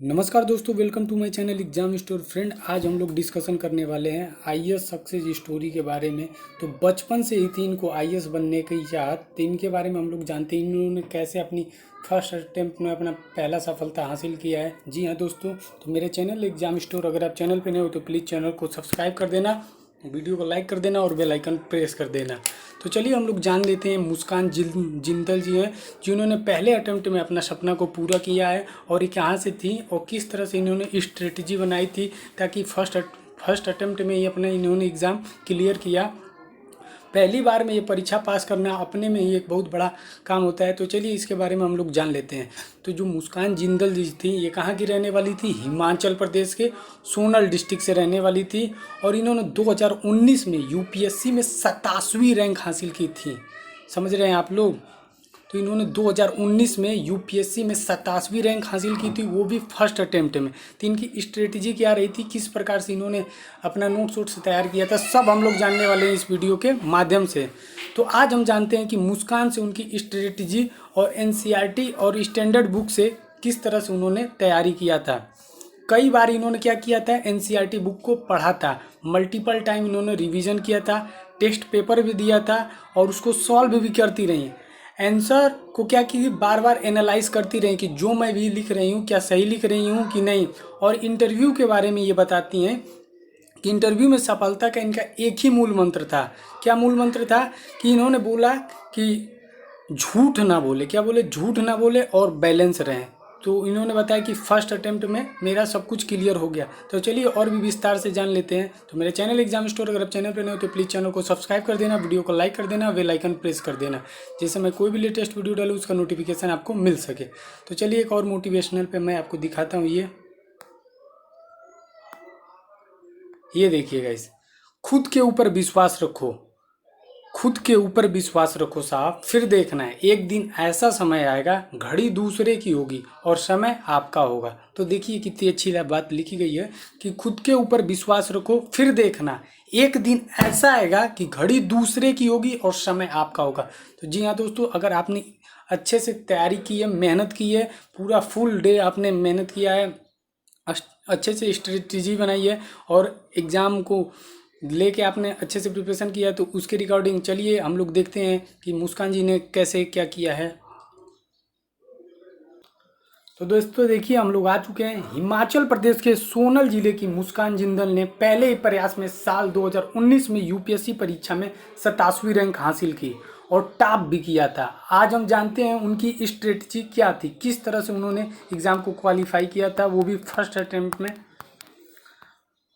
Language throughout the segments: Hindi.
नमस्कार दोस्तों, welcome to my channel exam store. Friend, आज हम लोग डिस्कशन करने वाले हैं आईएएस सक्सेस स्टोरी के बारे में। तो बचपन से ही थी इनको आईएएस बनने की चाहत, तो इनके बारे में हम लोग जानते हैं इन्होंने कैसे अपनी फर्स्ट अटेम्प्ट में अपना पहला सफलता हासिल किया है। जी हाँ दोस्तों, तो मेरे चैनल एग्जाम स्टोर, अगर आप चैनल पर नए हो तो प्लीज़ चैनल को सब्सक्राइब कर देना, वीडियो को लाइक कर देना और बेल आइकन प्रेस कर देना। तो चलिए हम लोग जान लेते हैं मुस्कान जिंदल जी हैं, जिन्होंने पहले अटेम्प्ट में अपना सपना को पूरा किया है और ये कहाँ से थी और किस तरह से इन्होंने स्ट्रेटजी बनाई थी ताकि फर्स्ट अटेम्प्ट में ही अपना इन्होंने एग्ज़ाम क्लियर किया। पहली बार में ये परीक्षा पास करना अपने में ही एक बहुत बड़ा काम होता है। तो चलिए इसके बारे में हम लोग जान लेते हैं। तो जो मुस्कान जिंदल जी थी, ये कहाँ की रहने वाली थी? हिमाचल प्रदेश के सोनल डिस्ट्रिक्ट से रहने वाली थी और इन्होंने 2019 में यूपीएससी में 27वीं रैंक हासिल की थी। समझ रहे हैं आप लोग? तो इन्होंने 2019 में यूपीएससी में 27वीं रैंक हासिल की थी, वो भी फर्स्ट अटेम्प्ट में। तो इनकी स्ट्रेटजी क्या रही थी, किस प्रकार से इन्होंने अपना नोट्स तैयार किया था, सब हम लोग जानने वाले हैं इस वीडियो के माध्यम से। तो आज हम जानते हैं कि मुस्कान से उनकी स्ट्रेटजी और एनसीईआरटी और स्टैंडर्ड बुक से किस तरह से उन्होंने तैयारी किया था। कई बार इन्होंने क्या किया था, एनसीईआरटी बुक को पढ़ा था, मल्टीपल टाइम इन्होंने रिवीजन किया था, टेस्ट पेपर भी दिया था और उसको सॉल्व भी करती रही। आंसर को क्या की बार बार एनालाइज करती रही कि जो मैं भी लिख रही हूँ क्या सही लिख रही हूँ कि नहीं। और इंटरव्यू के बारे में ये बताती हैं कि इंटरव्यू में सफलता का इनका एक ही मूल मंत्र था। क्या मूल मंत्र था? कि इन्होंने बोला कि झूठ ना बोले, क्या बोले? झूठ ना बोले और बैलेंस रहें। तो इन्होंने बताया कि फर्स्ट अटेम्प्ट में मेरा सब कुछ क्लियर हो गया। तो चलिए और भी विस्तार से जान लेते हैं। तो मेरे चैनल एग्जाम स्टोर, अगर आप चैनल पर नए हो तो प्लीज़ चैनल को सब्सक्राइब कर देना, वीडियो को लाइक कर देना, बेल आइकन प्रेस कर देना, जिससे मैं कोई भी लेटेस्ट वीडियो डालूँ उसका नोटिफिकेशन आपको मिल सके। तो चलिए एक और मोटिवेशनल पे मैं आपको दिखाता हूँ। ये देखिए गाइस, खुद के ऊपर विश्वास रखो, खुद के ऊपर विश्वास रखो साहब, फिर देखना है एक दिन ऐसा समय आएगा, घड़ी दूसरे की होगी और समय आपका होगा। तो देखिए कितनी अच्छी बात लिखी गई है कि खुद के ऊपर विश्वास रखो, फिर देखना एक दिन ऐसा आएगा कि घड़ी दूसरे की होगी और समय आपका होगा। तो जी हाँ दोस्तों, अगर आपने अच्छे से तैयारी की है, मेहनत की है, पूरा फुल डे आपने मेहनत किया है, अच्छे से स्ट्रेटजी बनाई है और एग्ज़ाम को लेके आपने अच्छे से प्रिपरेशन किया, तो उसके रिकॉर्डिंग चलिए हम लोग देखते हैं कि मुस्कान जी ने कैसे क्या किया है। तो दोस्तों देखिए, हम लोग आ चुके हैं हिमाचल प्रदेश के सोनल जिले की मुस्कान जिंदल ने पहले ही प्रयास में साल 2019 में यूपीएससी परीक्षा में 27वीं रैंक हासिल की और टॉप भी किया था। आज हम जानते हैं उनकी स्ट्रेटजी क्या थी, किस तरह से उन्होंने एग्ज़ाम को क्वालिफाई किया था, वो भी फर्स्ट अटेम्प्ट में।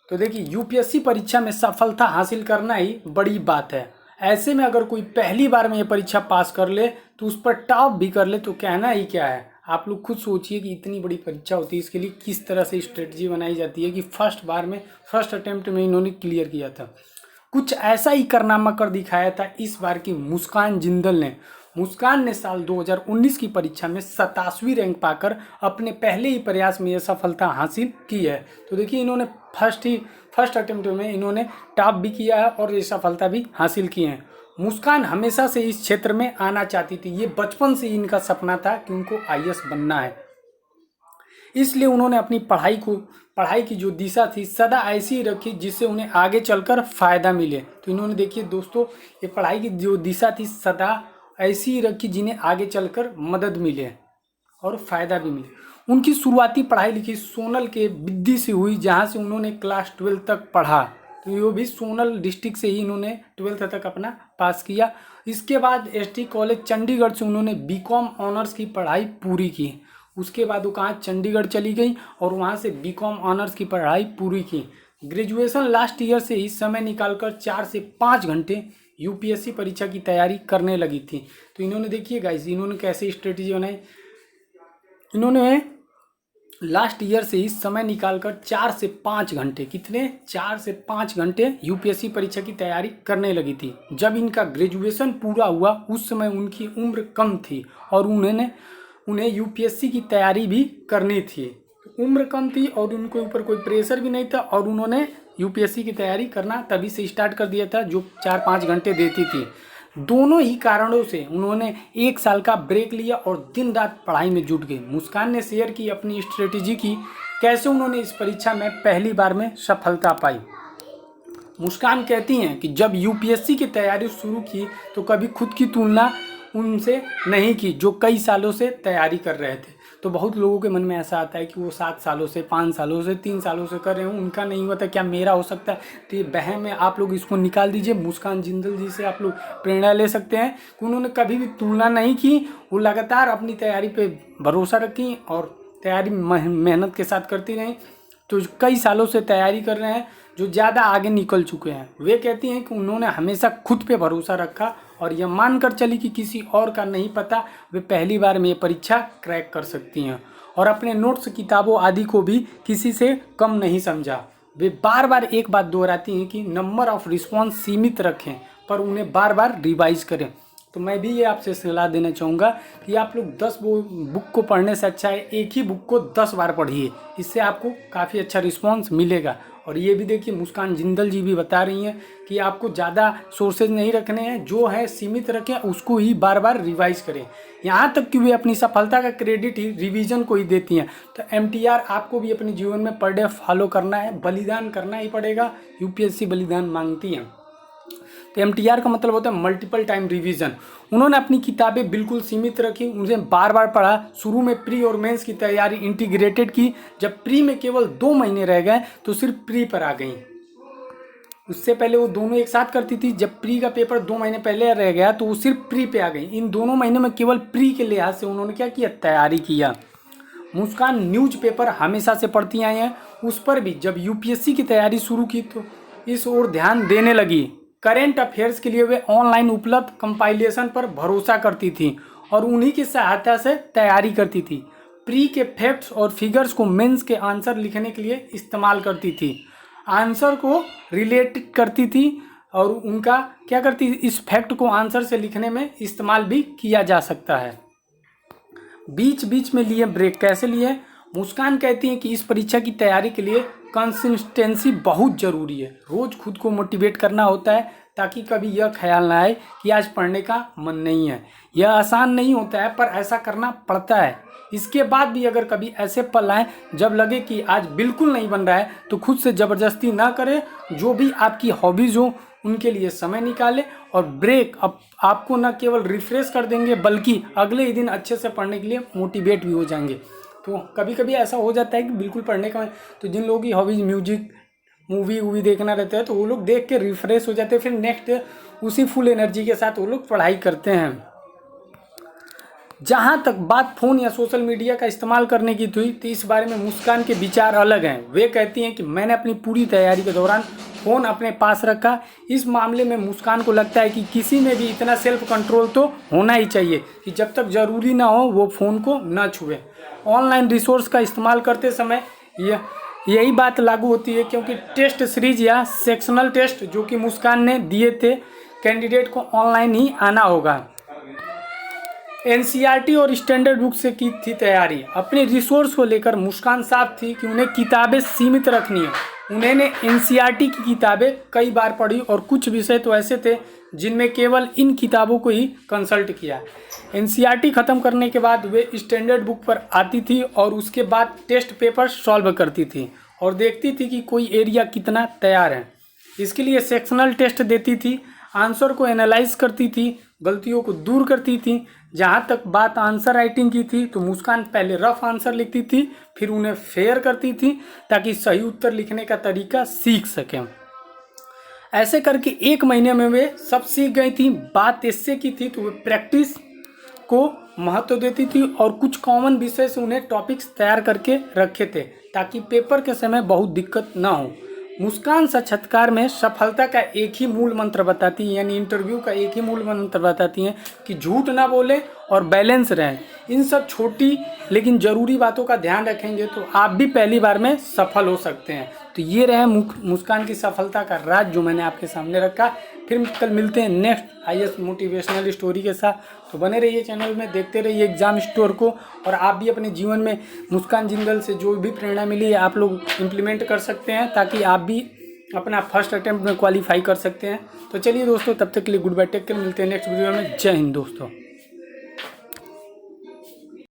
तो देखिए, यूपीएससी परीक्षा में सफलता हासिल करना ही बड़ी बात है। ऐसे में अगर कोई पहली बार में ये परीक्षा पास कर ले तो उस पर टॉप भी कर ले तो कहना ही क्या है। आप लोग खुद सोचिए कि इतनी बड़ी परीक्षा होती है, इसके लिए किस तरह से स्ट्रेटजी बनाई जाती है कि फर्स्ट बार में फर्स्ट अटेम्प्ट में इन्होंने क्लियर किया था। कुछ ऐसा ही कारनामा कर दिखाया था इस बार की मुस्कान जिंदल ने। मुस्कान ने साल 2019 की परीक्षा में 27वीं रैंक पाकर अपने पहले ही प्रयास में यह सफलता हासिल की है। तो देखिए, इन्होंने फर्स्ट अटेम्प्ट में इन्होंने टॉप भी किया है और ये सफलता भी हासिल की है। मुस्कान हमेशा से इस क्षेत्र में आना चाहती थी, ये बचपन से ही इनका सपना था कि उनको आईएएस बनना है। इसलिए उन्होंने अपनी पढ़ाई की जो दिशा थी सदा ऐसी ही रखी जिससे उन्हें आगे चलकर फ़ायदा मिले। तो इन्होंने देखिए दोस्तों, ये पढ़ाई की जो दिशा थी सदा ऐसी ही रखी जिन्हें आगे चलकर मदद मिले और फ़ायदा भी मिले। उनकी शुरुआती पढ़ाई लिखी सोनल के बिद्दी से हुई, जहाँ से उन्होंने क्लास 12 तक पढ़ा। तो ये भी सोनल डिस्ट्रिक्ट से ही इन्होंने 12th तक अपना पास किया। इसके बाद एसटी कॉलेज चंडीगढ़ से उन्होंने बीकॉम ऑनर्स की पढ़ाई पूरी की। उसके बाद वो कहाँ, चंडीगढ़ चली गई और वहाँ से बीकॉम ऑनर्स की पढ़ाई पूरी की। ग्रेजुएशन लास्ट ईयर से ही समय निकालकर 4 से 5 घंटे यूपीएससी परीक्षा की तैयारी करने लगी थी। तो इन्होंने देखिए गाइस, इन्होंने कैसे स्ट्रेटजी बनाई। इन्होंने लास्ट ईयर से ही समय निकालकर 4 से 5 घंटे, कितने, 4 से 5 घंटे यूपीएससी परीक्षा की तैयारी करने लगी थी। जब इनका ग्रेजुएशन पूरा हुआ उस समय उनकी उम्र कम थी और उन्हें यूपीएससी की तैयारी भी करनी थी। उम्र कम थी और उनके ऊपर कोई प्रेशर भी नहीं था और उन्होंने यूपीएससी की तैयारी करना तभी से स्टार्ट कर दिया था, जो 4-5 घंटे देती थी। दोनों ही कारणों से उन्होंने 1 साल का ब्रेक लिया और दिन रात पढ़ाई में जुट गए। मुस्कान ने शेयर की अपनी स्ट्रेटेजी की कैसे उन्होंने इस परीक्षा में पहली बार में सफलता पाई। मुस्कान कहती हैं कि जब यूपीएससी की तैयारी शुरू की तो कभी खुद की तुलना उनसे नहीं की जो कई सालों से तैयारी कर रहे थे। तो बहुत लोगों के मन में ऐसा आता है कि वो 7 सालों से, 5 सालों से, 3 सालों से कर रहे हूँ, उनका नहीं हुआ था, क्या मेरा हो सकता है। तो ये वहम है, आप लोग इसको निकाल दीजिए। मुस्कान जिंदल जी से आप लोग प्रेरणा ले सकते हैं कि उन्होंने कभी भी तुलना नहीं की, वो लगातार अपनी तैयारी पे भरोसा रखी और तैयारी मेहनत के साथ करती रहीं। तो कई सालों से तैयारी कर रहे हैं, जो ज़्यादा आगे निकल चुके हैं। वे कहती हैं कि उन्होंने हमेशा खुद पे भरोसा रखा और यह मानकर चली कि किसी और का नहीं पता, वे पहली बार में ये परीक्षा क्रैक कर सकती हैं। और अपने नोट्स, किताबों आदि को भी किसी से कम नहीं समझा। वे बार बार एक बात दोहराती हैं कि नंबर ऑफ रिस्पॉन्स सीमित रखें पर उन्हें बार बार रिवाइज करें। तो मैं भी ये आपसे सलाह देना चाहूँगा कि आप लोग 10 बुक को पढ़ने से अच्छा है एक ही बुक को 10 बार पढ़िए, इससे आपको काफ़ी अच्छा रिस्पॉन्स मिलेगा। और ये भी देखिए, मुस्कान जिंदल जी भी बता रही हैं कि आपको ज़्यादा सोर्सेज नहीं रखने हैं, जो है सीमित रखें, उसको ही बार बार रिवाइज करें। यहाँ तक कि वे अपनी सफलता का क्रेडिट ही रिवीजन को ही देती हैं। तो MTR आपको भी अपने जीवन में पर डे फॉलो करना है, बलिदान करना ही पड़ेगा। यूपीएससी बलिदान मांगती हैं। तो MTR का मतलब होता है मल्टीपल टाइम रिवीजन। उन्होंने अपनी किताबें बिल्कुल सीमित रखी, उन्हें बार बार पढ़ा। शुरू में प्री और मेंस की तैयारी इंटीग्रेटेड की। जब प्री में केवल 2 महीने रह गए तो सिर्फ प्री पर आ गई। उससे पहले वो दोनों एक साथ करती थी। जब प्री का पेपर 2 महीने पहले रह गया तो वो सिर्फ प्री पे आ गई। इन दोनों महीने में केवल प्री के लिहाज से उन्होंने क्या किया, तैयारी किया। मुस्कान न्यूज पेपर हमेशा से पढ़ती आई हैं, उस पर भी जब यूपीएससी की तैयारी शुरू की तो इस ओर ध्यान देने लगी। करेंट अफेयर्स के लिए वे ऑनलाइन उपलब्ध कंपाइलेशन पर भरोसा करती थी और उन्हीं की सहायता से तैयारी करती थी। प्री के फैक्ट्स और फिगर्स को मेंस के आंसर लिखने के लिए इस्तेमाल करती थी। आंसर को रिलेटेड करती थी और उनका क्या करती थी, इस फैक्ट को आंसर से लिखने में इस्तेमाल भी किया जा सकता है। बीच बीच में लिए ब्रेक कैसे लिए? मुस्कान कहती हैं कि इस परीक्षा की तैयारी के लिए कंसिस्टेंसी बहुत ज़रूरी है। रोज़ खुद को मोटिवेट करना होता है ताकि कभी यह ख्याल ना आए कि आज पढ़ने का मन नहीं है। यह आसान नहीं होता है पर ऐसा करना पड़ता है। इसके बाद भी अगर कभी ऐसे पल आए जब लगे कि आज बिल्कुल नहीं बन रहा है तो खुद से ज़बरदस्ती ना करें। जो भी आपकी हॉबीज़ हो उनके लिए समय निकालें और ब्रेक अब आपको न केवल रिफ्रेश कर देंगे बल्कि अगले ही दिन अच्छे से पढ़ने के लिए मोटिवेट भी हो जाएंगे। तो कभी कभी ऐसा हो जाता है कि बिल्कुल पढ़ने का, तो जिन लोगों की हॉबीज म्यूजिक, मूवी देखना रहता है तो वो लोग देख के रिफ्रेश हो जाते हैं, फिर नेक्स्ट उसी फुल एनर्जी के साथ वो लोग पढ़ाई करते हैं। जहाँ तक बात फ़ोन या सोशल मीडिया का इस्तेमाल करने की थी तो इस बारे में मुस्कान के विचार अलग हैं। वे कहती हैं कि मैंने अपनी पूरी तैयारी के दौरान फ़ोन अपने पास रखा। इस मामले में मुस्कान को लगता है कि किसी में भी इतना सेल्फ कंट्रोल तो होना ही चाहिए कि जब तक ज़रूरी ना हो वो फ़ोन को ना छुए। ऑनलाइन रिसोर्स का इस्तेमाल करते समय यही बात लागू होती है, क्योंकि टेस्ट सीरीज या सेक्शनल टेस्ट जो कि मुस्कान ने दिए थे, कैंडिडेट को ऑनलाइन ही आना होगा। NCERT और स्टैंडर्ड बुक से की थी तैयारी। अपने रिसोर्स को लेकर मुस्कान साफ थी कि उन्हें किताबें सीमित रखनी है। उन्होंने NCERT की किताबें कई बार पढ़ी और कुछ विषय तो ऐसे थे जिनमें केवल इन किताबों को ही कंसल्ट किया। NCERT ख़त्म करने के बाद वे स्टैंडर्ड बुक पर आती थी और उसके बाद टेस्ट पेपर सॉल्व करती थी और देखती थी कि कोई एरिया कितना तैयार है। इसके लिए सेक्शनल टेस्ट देती थी, आंसर को एनालाइज करती थी, गलतियों को दूर करती थी। जहाँ तक बात आंसर राइटिंग की थी तो मुस्कान पहले रफ आंसर लिखती थी, फिर उन्हें फेयर करती थी ताकि सही उत्तर लिखने का तरीका सीख सकें। ऐसे करके 1 महीने में वे सब सीख गई थी। बात इससे की थी तो वे प्रैक्टिस को महत्व देती थी और कुछ कॉमन विषय से उन्हें टॉपिक्स तैयार करके रखे थे ताकि पेपर के समय बहुत दिक्कत ना हो। मुस्कान साक्षात्कार में सफलता का एक ही मूल मंत्र बताती है, यानी इंटरव्यू का एक ही मूल मंत्र बताती हैं कि झूठ ना बोले और बैलेंस रहें। इन सब छोटी लेकिन ज़रूरी बातों का ध्यान रखेंगे तो आप भी पहली बार में सफल हो सकते हैं। तो ये रहे मुस्कान की सफलता का राज जो मैंने आपके सामने रखा। फिर कल मिलते हैं नेक्स्ट IAS मोटिवेशनल स्टोरी के साथ। तो बने रहिए चैनल में, देखते रहिए एग्जाम स्टोर को और आप भी अपने जीवन में मुस्कान जिंदल से जो भी प्रेरणा मिली है आप लोग इम्प्लीमेंट कर सकते हैं ताकि आप भी अपना फर्स्ट अटेम्प्ट में क्वालिफाई कर सकते हैं। तो चलिए दोस्तों, तब तक के लिए गुड बाय, टेक केयर, मिलते हैं नेक्स्ट वीडियो में। जय हिंद दोस्तों।